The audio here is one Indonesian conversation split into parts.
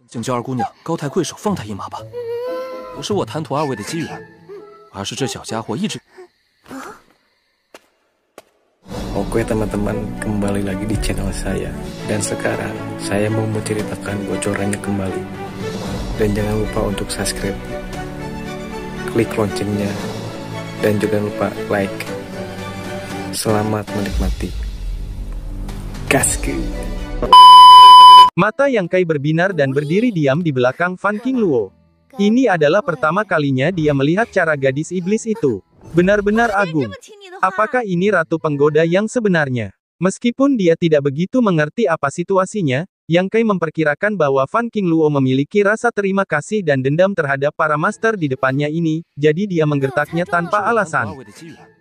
请叫二姑娘高抬贵手，放他一马吧。不是我贪图二位的机缘，而是这小家伙一直。Oke teman-teman, kembali lagi di channel saya. Dan sekarang saya mau menceritakan bocorannya kembali. Dan jangan lupa untuk subscribe, klik loncengnya, dan jangan lupa like. Selamat menikmati. Gaskeun. Mata Yang Kai berbinar dan berdiri diam di belakang Fan Qingluo. Ini adalah pertama kalinya dia melihat cara gadis iblis itu. Benar-benar agung. Apakah ini ratu penggoda yang sebenarnya? Meskipun dia tidak begitu mengerti apa situasinya, Yang Kai memperkirakan bahwa Fan Qingluo memiliki rasa terima kasih dan dendam terhadap para master di depannya ini, jadi dia menggertaknya tanpa alasan.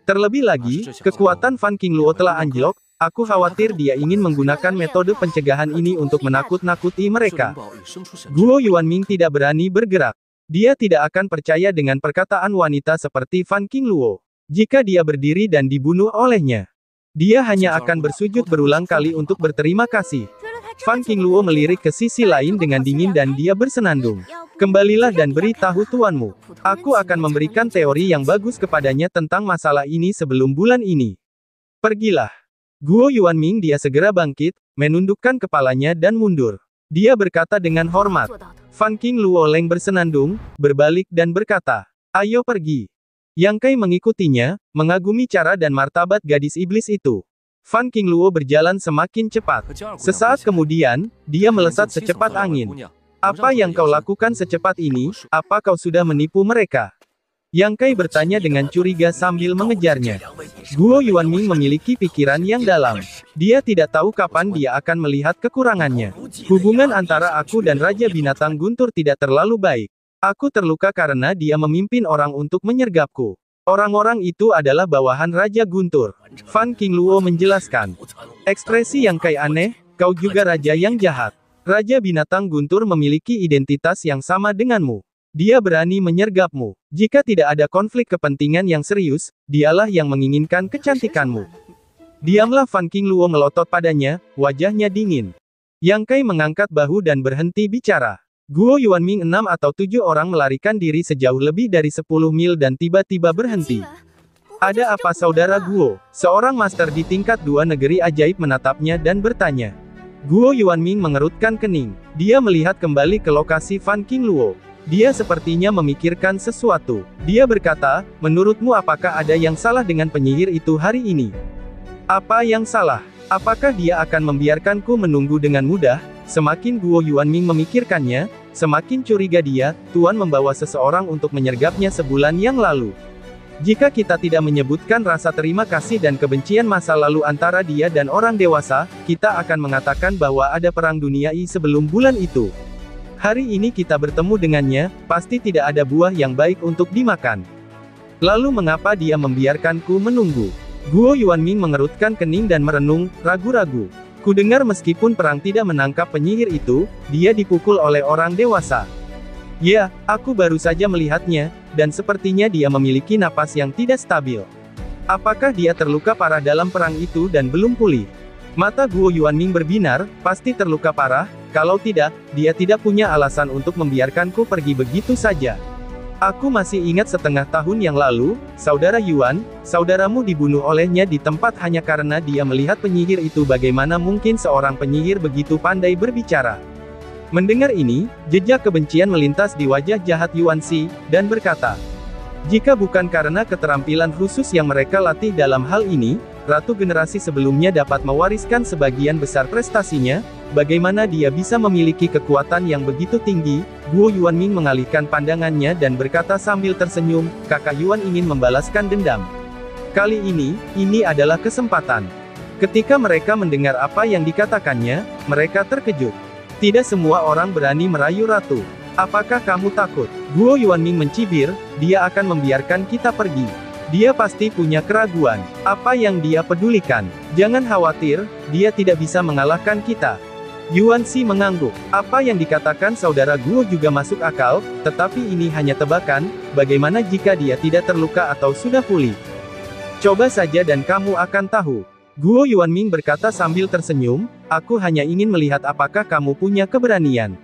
Terlebih lagi, kekuatan Fan Qingluo telah anjlok. Aku khawatir dia ingin menggunakan metode pencegahan ini untuk menakut-nakuti mereka. Guo Yuanming tidak berani bergerak. Dia tidak akan percaya dengan perkataan wanita seperti Fan Qingluo. Jika dia berdiri dan dibunuh olehnya, dia hanya akan bersujud berulang kali untuk berterima kasih. Fan Qingluo melirik ke sisi lain dengan dingin dan dia bersenandung. Kembalilah dan beritahu tuanmu. Aku akan memberikan teori yang bagus kepadanya tentang masalah ini sebelum bulan ini. Pergilah. Guo Yuanming dia segera bangkit, menundukkan kepalanya dan mundur. Dia berkata dengan hormat. Fan Qingluo Leng bersenandung, berbalik dan berkata, "Ayo pergi." Yang Kai mengikutinya, mengagumi cara dan martabat gadis iblis itu. Fan Qingluo berjalan semakin cepat. Sesaat kemudian, dia melesat secepat angin. Apa yang kau lakukan secepat ini? Apa kau sudah menipu mereka? Yang Kai bertanya dengan curiga sambil mengejarnya. Guo Yuanming memiliki pikiran yang dalam. Dia tidak tahu kapan dia akan melihat kekurangannya. Hubungan antara aku dan Raja Binatang Guntur tidak terlalu baik. Aku terluka karena dia memimpin orang untuk menyergapku. Orang-orang itu adalah bawahan Raja Guntur. Fan Qingluo menjelaskan. Ekspresi Yang Kai aneh, kau juga raja yang jahat. Raja Binatang Guntur memiliki identitas yang sama denganmu. Dia berani menyergapmu. Jika tidak ada konflik kepentingan yang serius, dialah yang menginginkan kecantikanmu. Diamlah. Fan Qingluo melotot padanya, wajahnya dingin. Yang Kai mengangkat bahu dan berhenti bicara. Guo Yuanming 6 atau 7 orang melarikan diri sejauh lebih dari 10 mil dan tiba-tiba berhenti. Ada apa saudara Guo? Seorang master di tingkat 2 negeri ajaib menatapnya dan bertanya. Guo Yuanming mengerutkan kening. Dia melihat kembali ke lokasi Fan Qingluo. Dia sepertinya memikirkan sesuatu. Dia berkata, menurutmu apakah ada yang salah dengan penyihir itu hari ini? Apa yang salah? Apakah dia akan membiarkanku menunggu dengan mudah? Semakin Guo Yuanming memikirkannya, semakin curiga dia, Tuan membawa seseorang untuk menyergapnya sebulan yang lalu. Jika kita tidak menyebutkan rasa terima kasih dan kebencian masa lalu antara dia dan orang dewasa, kita akan mengatakan bahwa ada perang duniai sebelum bulan itu. Hari ini kita bertemu dengannya, pasti tidak ada buah yang baik untuk dimakan. Lalu mengapa dia membiarkanku menunggu? Guo Yuanming mengerutkan kening dan merenung, ragu-ragu. Kudengar meskipun perang tidak menangkap penyihir itu, dia dipukul oleh orang dewasa. Ya, aku baru saja melihatnya, dan sepertinya dia memiliki napas yang tidak stabil. Apakah dia terluka parah dalam perang itu dan belum pulih? Mata Guo Yuanming berbinar, pasti terluka parah, kalau tidak, dia tidak punya alasan untuk membiarkanku pergi begitu saja. Aku masih ingat setengah tahun yang lalu, saudara Yuan, saudaramu dibunuh olehnya di tempat hanya karena dia melihat penyihir itu. Bagaimana mungkin seorang penyihir begitu pandai berbicara? Mendengar ini, jejak kebencian melintas di wajah jahat Yuan Xi, dan berkata, jika bukan karena keterampilan khusus yang mereka latih dalam hal ini, ratu generasi sebelumnya dapat mewariskan sebagian besar prestasinya. Bagaimana dia bisa memiliki kekuatan yang begitu tinggi? Guo Yuanming mengalihkan pandangannya dan berkata sambil tersenyum, kakak Yuan ingin membalaskan dendam. Kali ini adalah kesempatan. Ketika mereka mendengar apa yang dikatakannya, mereka terkejut. Tidak semua orang berani merayu ratu. Apakah kamu takut? Guo Yuanming mencibir, dia akan membiarkan kita pergi. Dia pasti punya keraguan. Apa yang dia pedulikan? Jangan khawatir, dia tidak bisa mengalahkan kita. Yuan Xi mengangguk. Apa yang dikatakan saudara Guo juga masuk akal, tetapi ini hanya tebakan. Bagaimana jika dia tidak terluka atau sudah pulih? Coba saja dan kamu akan tahu. Guo Yuanming berkata sambil tersenyum, aku hanya ingin melihat apakah kamu punya keberanian.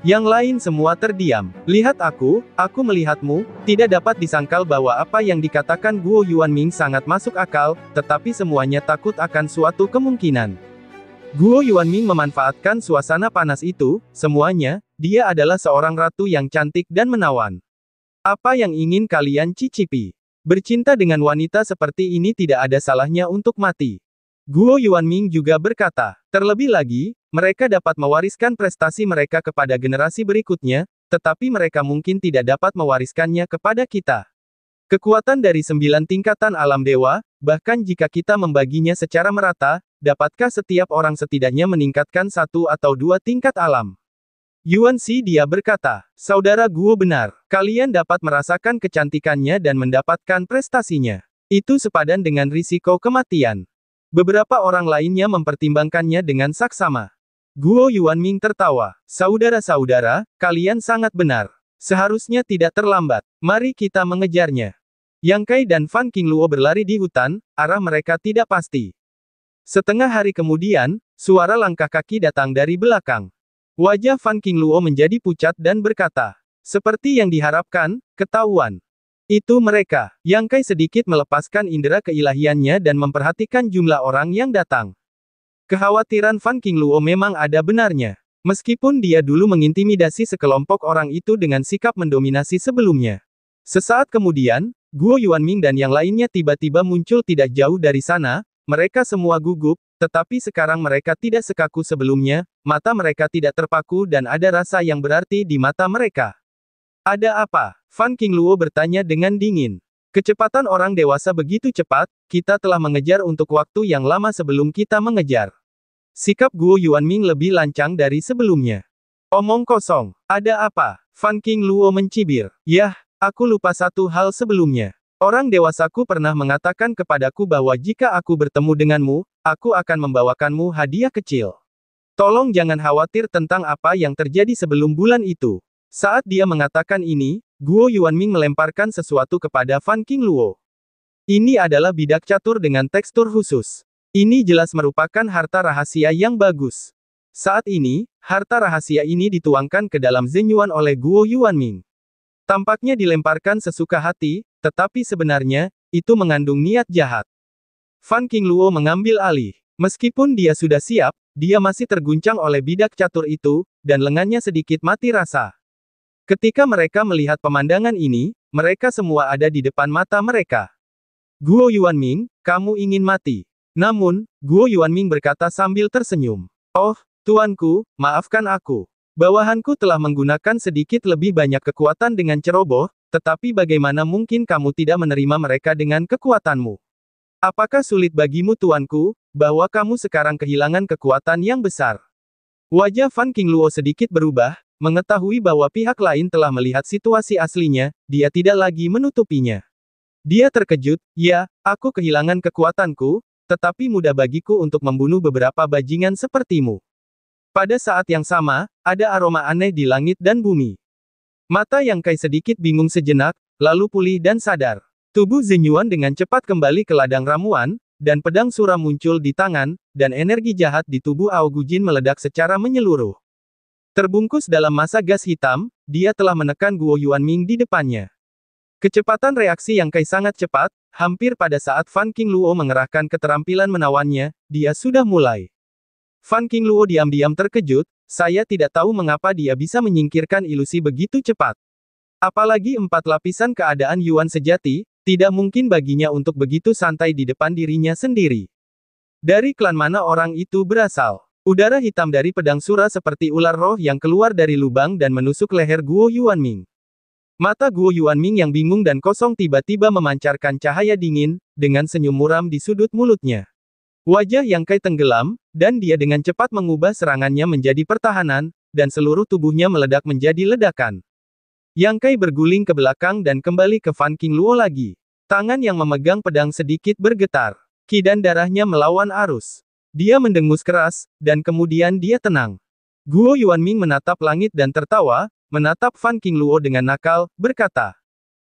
Yang lain semua terdiam. Lihat aku melihatmu, tidak dapat disangkal bahwa apa yang dikatakan Guo Yuanming sangat masuk akal, tetapi semuanya takut akan suatu kemungkinan. Guo Yuanming memanfaatkan suasana panas itu, semuanya, dia adalah seorang ratu yang cantik dan menawan. Apa yang ingin kalian cicipi? Bercinta dengan wanita seperti ini tidak ada salahnya untuk mati. Guo Yuanming juga berkata, terlebih lagi, mereka dapat mewariskan prestasi mereka kepada generasi berikutnya, tetapi mereka mungkin tidak dapat mewariskannya kepada kita. Kekuatan dari 9 tingkatan alam dewa, bahkan jika kita membaginya secara merata, dapatkah setiap orang setidaknya meningkatkan 1 atau 2 tingkat alam? Yuan Shi dia berkata, saudara Guo benar, kalian dapat merasakan kecantikannya dan mendapatkan prestasinya. Itu sepadan dengan risiko kematian. Beberapa orang lainnya mempertimbangkannya dengan saksama. Guo Yuanming tertawa. Saudara-saudara, kalian sangat benar. Seharusnya tidak terlambat. Mari kita mengejarnya. Yang Kai dan Fan Qingluo berlari di hutan, arah mereka tidak pasti. Setengah hari kemudian, suara langkah kaki datang dari belakang. Wajah Fan Qingluo menjadi pucat dan berkata, seperti yang diharapkan, ketahuan. Itu mereka. Yang Kai sedikit melepaskan indera keilahiannya dan memperhatikan jumlah orang yang datang. Kekhawatiran Fan Qingluo memang ada benarnya. Meskipun dia dulu mengintimidasi sekelompok orang itu dengan sikap mendominasi sebelumnya. Sesaat kemudian, Guo Yuanming dan yang lainnya tiba-tiba muncul tidak jauh dari sana, mereka semua gugup, tetapi sekarang mereka tidak sekaku sebelumnya, mata mereka tidak terpaku dan ada rasa yang berarti di mata mereka. Ada apa? Fan Qingluo bertanya dengan dingin. Kecepatan orang dewasa begitu cepat, kita telah mengejar untuk waktu yang lama sebelum kita mengejar. Sikap Guo Yuanming lebih lancang dari sebelumnya. Omong kosong. Ada apa? Fan Qingluo mencibir. Yah, aku lupa satu hal sebelumnya. Orang dewasaku pernah mengatakan kepadaku bahwa jika aku bertemu denganmu, aku akan membawakanmu hadiah kecil. Tolong jangan khawatir tentang apa yang terjadi sebelum bulan itu. Saat dia mengatakan ini, Guo Yuanming melemparkan sesuatu kepada Fan Qingluo. Ini adalah bidak catur dengan tekstur khusus. Ini jelas merupakan harta rahasia yang bagus. Saat ini, harta rahasia ini dituangkan ke dalam Zenyuan oleh Guo Yuanming. Tampaknya dilemparkan sesuka hati, tetapi sebenarnya, itu mengandung niat jahat. Fan Qingluo mengambil alih. Meskipun dia sudah siap, dia masih terguncang oleh bidak catur itu, dan lengannya sedikit mati rasa. Ketika mereka melihat pemandangan ini, mereka semua ada di depan mata mereka. Guo Yuanming, kamu ingin mati. Namun, Guo Yuanming berkata sambil tersenyum. Oh, tuanku, maafkan aku. Bawahanku telah menggunakan sedikit lebih banyak kekuatan dengan ceroboh, tetapi bagaimana mungkin kamu tidak menerima mereka dengan kekuatanmu? Apakah sulit bagimu tuanku, bahwa kamu sekarang kehilangan kekuatan yang besar? Wajah Fan Qingluo sedikit berubah, mengetahui bahwa pihak lain telah melihat situasi aslinya, dia tidak lagi menutupinya. Dia terkejut, ya, aku kehilangan kekuatanku, tetapi mudah bagiku untuk membunuh beberapa bajingan sepertimu. Pada saat yang sama, ada aroma aneh di langit dan bumi. Mata Yang Kai sedikit bingung sejenak, lalu pulih dan sadar. Tubuh Zenyuan dengan cepat kembali ke ladang ramuan, dan pedang Sura muncul di tangan, dan energi jahat di tubuh Aogujin meledak secara menyeluruh. Terbungkus dalam massa gas hitam, dia telah menekan Guo Yuanming di depannya. Kecepatan reaksi Yang Kai sangat cepat, hampir pada saat Fan Qingluo mengerahkan keterampilan menawannya, dia sudah mulai. Fan Qingluo diam-diam terkejut, saya tidak tahu mengapa dia bisa menyingkirkan ilusi begitu cepat. Apalagi 4 lapisan keadaan Yuan sejati, tidak mungkin baginya untuk begitu santai di depan dirinya sendiri. Dari klan mana orang itu berasal? Udara hitam dari pedang Sura seperti ular roh yang keluar dari lubang dan menusuk leher Guo Yuanming. Mata Guo Yuanming yang bingung dan kosong tiba-tiba memancarkan cahaya dingin, dengan senyum muram di sudut mulutnya. Wajah Yang Kai tenggelam, dan dia dengan cepat mengubah serangannya menjadi pertahanan, dan seluruh tubuhnya meledak menjadi ledakan. Yang Kai berguling ke belakang dan kembali ke Fan Qingluo lagi. Tangan yang memegang pedang sedikit bergetar. Ki dan darahnya melawan arus. Dia mendengus keras, dan kemudian dia tenang. Guo Yuanming menatap langit dan tertawa, menatap Fan Qingluo dengan nakal, berkata.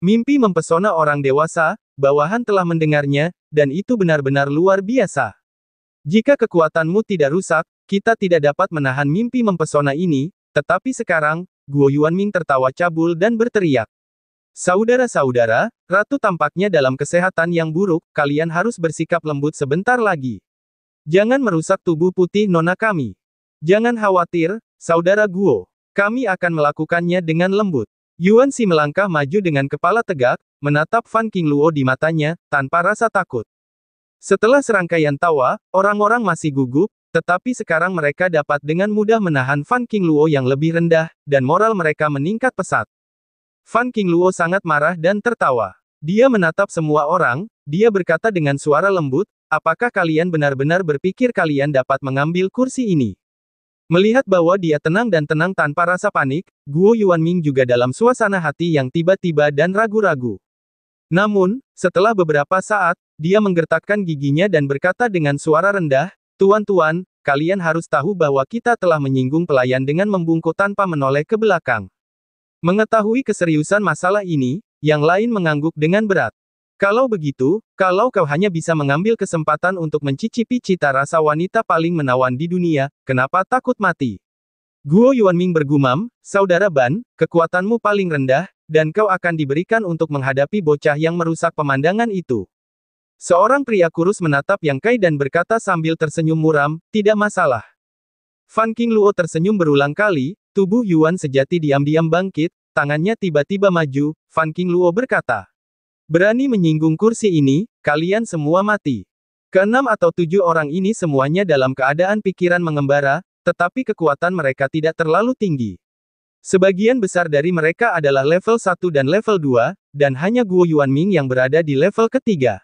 Mimpi mempesona orang dewasa, bawahan telah mendengarnya, dan itu benar-benar luar biasa. Jika kekuatanmu tidak rusak, kita tidak dapat menahan mimpi mempesona ini, tetapi sekarang, Guo Yuanming tertawa cabul dan berteriak. Saudara-saudara, Ratu tampaknya dalam kesehatan yang buruk, kalian harus bersikap lembut sebentar lagi. Jangan merusak tubuh putih nona kami. Jangan khawatir, Saudara Guo. Kami akan melakukannya dengan lembut. Yuan Xi melangkah maju dengan kepala tegak, menatap Fan Qingluo di matanya, tanpa rasa takut. Setelah serangkaian tawa, orang-orang masih gugup, tetapi sekarang mereka dapat dengan mudah menahan Fan Qingluo yang lebih rendah, dan moral mereka meningkat pesat. Fan Qingluo sangat marah dan tertawa. Dia menatap semua orang, dia berkata dengan suara lembut, apakah kalian benar-benar berpikir kalian dapat mengambil kursi ini? Melihat bahwa dia tenang dan tenang tanpa rasa panik, Guo Yuanming juga dalam suasana hati yang tiba-tiba dan ragu-ragu. Namun, setelah beberapa saat, dia menggertakkan giginya dan berkata dengan suara rendah, Tuan-tuan, kalian harus tahu bahwa kita telah menyinggung pelayan dengan membungkuk tanpa menoleh ke belakang. Mengetahui keseriusan masalah ini, yang lain mengangguk dengan berat. Kalau begitu, kalau kau hanya bisa mengambil kesempatan untuk mencicipi cita rasa wanita paling menawan di dunia, kenapa takut mati? Guo Yuanming bergumam, Saudara Ban, kekuatanmu paling rendah, dan kau akan diberikan untuk menghadapi bocah yang merusak pemandangan itu. Seorang pria kurus menatap Yang Kai dan berkata sambil tersenyum muram, tidak masalah. Fan Qingluo tersenyum berulang kali, tubuh Yuan sejati diam-diam bangkit, tangannya tiba-tiba maju, Fan Qingluo berkata. Berani menyinggung kursi ini, kalian semua mati. Keenam atau 7 orang ini semuanya dalam keadaan pikiran mengembara, tetapi kekuatan mereka tidak terlalu tinggi. Sebagian besar dari mereka adalah level 1 dan level 2, dan hanya Guo Yuanming yang berada di level ketiga.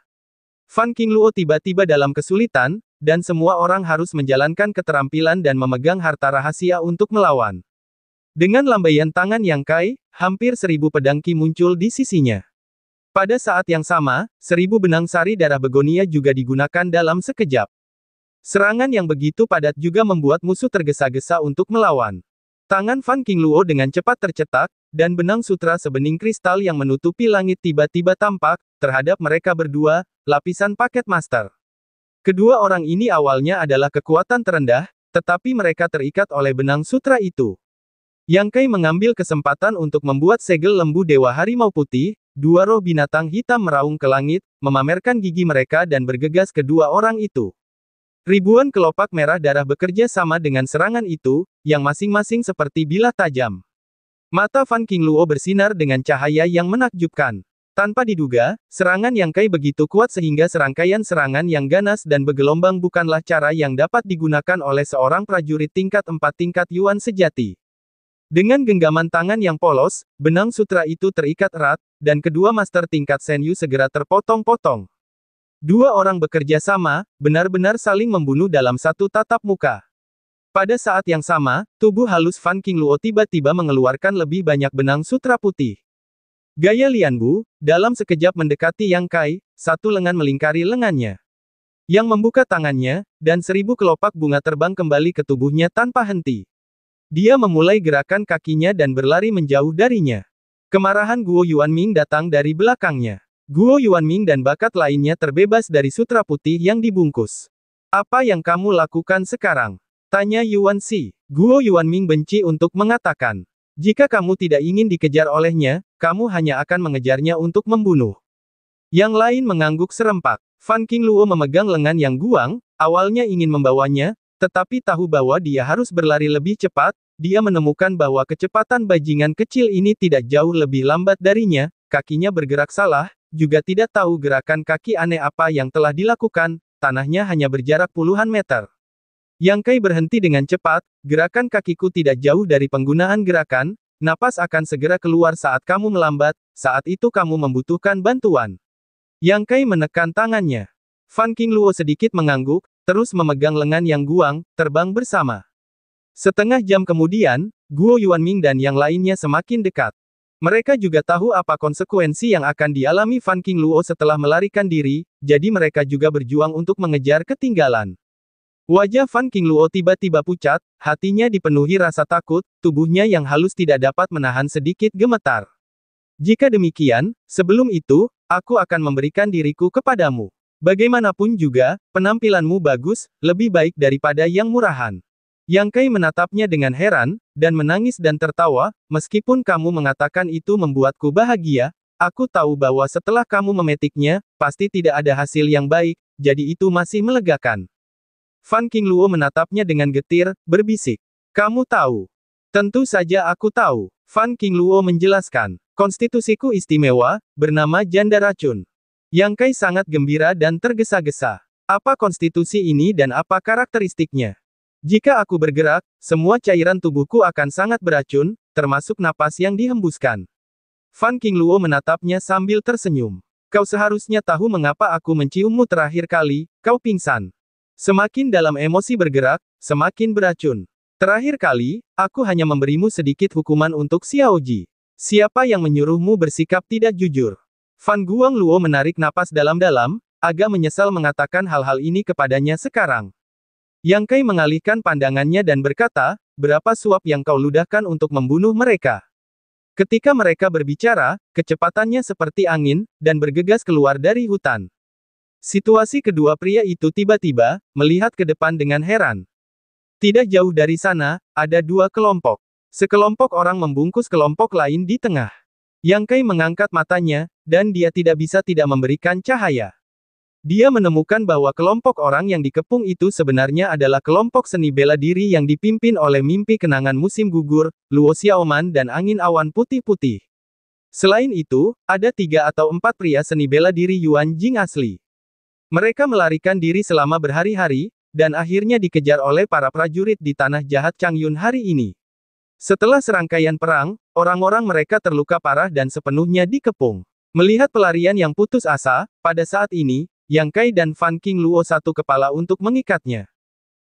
Fan Qingluo tiba-tiba dalam kesulitan, dan semua orang harus menjalankan keterampilan dan memegang harta rahasia untuk melawan. Dengan lambaian tangan Yang Kai, hampir 1000 pedang Qi muncul di sisinya. Pada saat yang sama, 1000 benang sari darah begonia juga digunakan dalam sekejap. Serangan yang begitu padat juga membuat musuh tergesa-gesa untuk melawan. Tangan Fan Qingluo dengan cepat tercetak, dan benang sutra sebening kristal yang menutupi langit tiba-tiba tampak, terhadap mereka berdua, lapisan paket master. Kedua orang ini awalnya adalah kekuatan terendah, tetapi mereka terikat oleh benang sutra itu. Yang Kai mengambil kesempatan untuk membuat segel lembu Dewa Harimau Putih, 2 roh binatang hitam meraung ke langit, memamerkan gigi mereka dan bergegas kedua orang itu. Ribuan kelopak merah darah bekerja sama dengan serangan itu, yang masing-masing seperti bilah tajam. Mata Fan Qingluo bersinar dengan cahaya yang menakjubkan. Tanpa diduga, serangan Yang Kai begitu kuat sehingga serangkaian serangan yang ganas dan bergelombang bukanlah cara yang dapat digunakan oleh seorang prajurit tingkat 4 tingkat Yuan sejati. Dengan genggaman tangan yang polos, benang sutra itu terikat erat, dan kedua master tingkat Senyu segera terpotong-potong. 2 orang bekerja sama, benar-benar saling membunuh dalam satu tatap muka. Pada saat yang sama, tubuh halus Fan Qingluo tiba-tiba mengeluarkan lebih banyak benang sutra putih. Gaya Lianbu, dalam sekejap mendekati Yang Kai, satu lengan melingkari lengannya. Yang membuka tangannya, dan 1000 kelopak bunga terbang kembali ke tubuhnya tanpa henti. Dia memulai gerakan kakinya dan berlari menjauh darinya. Kemarahan Guo Yuanming datang dari belakangnya. Guo Yuanming dan bakat lainnya terbebas dari sutra putih yang dibungkus. Apa yang kamu lakukan sekarang? Tanya Yuan Xi. Guo Yuanming benci untuk mengatakan. Jika kamu tidak ingin dikejar olehnya, kamu hanya akan mengejarnya untuk membunuh. Yang lain mengangguk serempak. Fan Qingluo memegang lengan Yang Guang, awalnya ingin membawanya, tetapi tahu bahwa dia harus berlari lebih cepat. Dia menemukan bahwa kecepatan bajingan kecil ini tidak jauh lebih lambat darinya, kakinya bergerak salah, juga tidak tahu gerakan kaki aneh apa yang telah dilakukan, tanahnya hanya berjarak puluhan meter. Yang Kai berhenti dengan cepat, gerakan kakiku tidak jauh dari penggunaan gerakan, napas akan segera keluar saat kamu melambat, saat itu kamu membutuhkan bantuan. Yang Kai menekan tangannya. Fan Qingluo sedikit mengangguk, terus memegang lengan Yang Guang, terbang bersama. Setengah jam kemudian, Guo Yuanming dan yang lainnya semakin dekat. Mereka juga tahu apa konsekuensi yang akan dialami Fan Qingluo setelah melarikan diri, jadi mereka juga berjuang untuk mengejar ketinggalan. Wajah Fan Qingluo tiba-tiba pucat, hatinya dipenuhi rasa takut, tubuhnya yang halus tidak dapat menahan sedikit gemetar. Jika demikian, sebelum itu, aku akan memberikan diriku kepadamu. Bagaimanapun juga, penampilanmu bagus, lebih baik daripada yang murahan. Yang Kai menatapnya dengan heran, dan menangis dan tertawa, meskipun kamu mengatakan itu membuatku bahagia, aku tahu bahwa setelah kamu memetiknya, pasti tidak ada hasil yang baik, jadi itu masih melegakan. Fan Qingluo menatapnya dengan getir, berbisik. Kamu tahu. Tentu saja aku tahu. Fan Qingluo menjelaskan. Konstitusiku istimewa, bernama janda racun. Yang Kai sangat gembira dan tergesa-gesa. Apa konstitusi ini dan apa karakteristiknya? Jika aku bergerak, semua cairan tubuhku akan sangat beracun, termasuk napas yang dihembuskan. Fan Qingluo menatapnya sambil tersenyum. Kau seharusnya tahu mengapa aku menciummu terakhir kali, kau pingsan. Semakin dalam emosi bergerak, semakin beracun. Terakhir kali, aku hanya memberimu sedikit hukuman untuk Xiaoji. Siapa yang menyuruhmu bersikap tidak jujur? Fan Guangluo menarik napas dalam-dalam, agak menyesal mengatakan hal-hal ini kepadanya sekarang. Yang Kai mengalihkan pandangannya dan berkata, berapa suap yang kau ludahkan untuk membunuh mereka? Ketika mereka berbicara, kecepatannya seperti angin, dan bergegas keluar dari hutan. Situasi kedua pria itu tiba-tiba, melihat ke depan dengan heran. Tidak jauh dari sana, ada dua kelompok. Sekelompok orang membungkus kelompok lain di tengah. Yang Kai mengangkat matanya, dan dia tidak bisa tidak memberikan cahaya. Dia menemukan bahwa kelompok orang yang dikepung itu sebenarnya adalah kelompok seni bela diri yang dipimpin oleh mimpi kenangan musim gugur, Luo Xiaoman dan angin awan putih-putih. Selain itu, ada 3 atau 4 pria seni bela diri Yuan Jing asli. Mereka melarikan diri selama berhari-hari, dan akhirnya dikejar oleh para prajurit di tanah jahat Changyun hari ini. Setelah serangkaian perang, orang-orang mereka terluka parah dan sepenuhnya dikepung. Melihat pelarian yang putus asa, pada saat ini, Yang Kai dan Fan Qingluo satu kepala untuk mengikatnya.